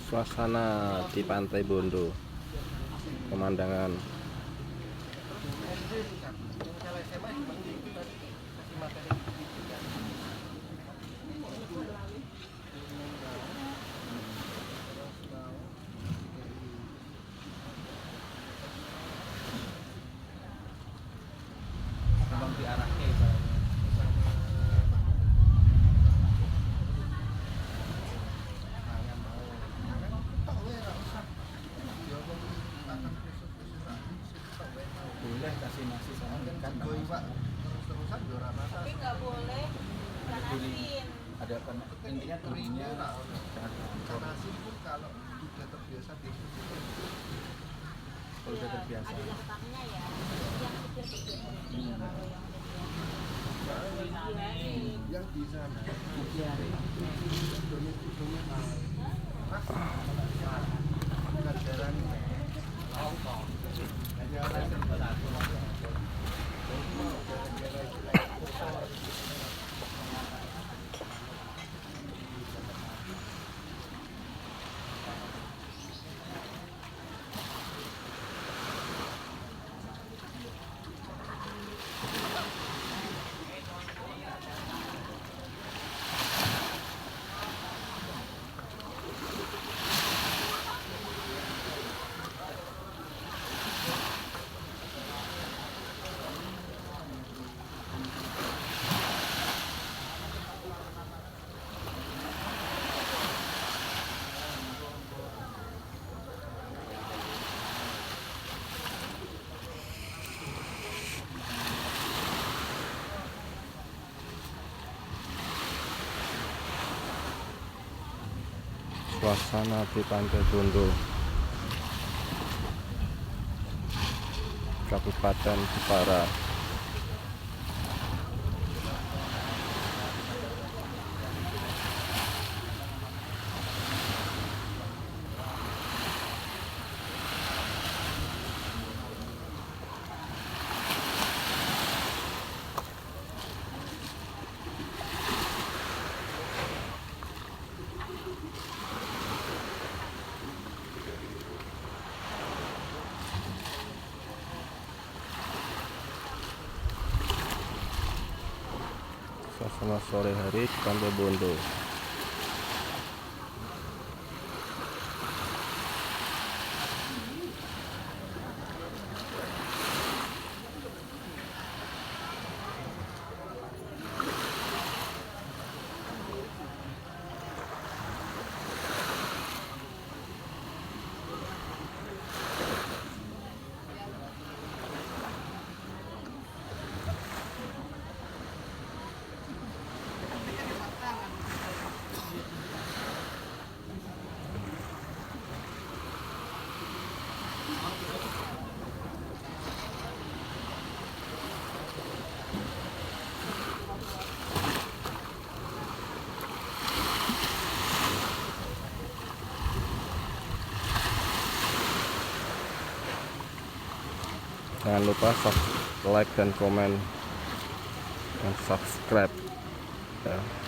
Suasana di Pantai Bondo, pemandangan boleh kasih nasi sama kan terus-terusan juara rasa tapi nggak boleh ikan asin. ada intinya turisnya ikan asin pun kalau sudah terbiasa di kalau sudah terbiasa Ada lengkapnya ya, yang kecil-kecil kalau yang di sana jarang suasana di Pantai Bondo, Kabupaten Jepara. Suasana sore hari di Pantai Bondo. Jangan lupa like dan komen dan subscribe ya.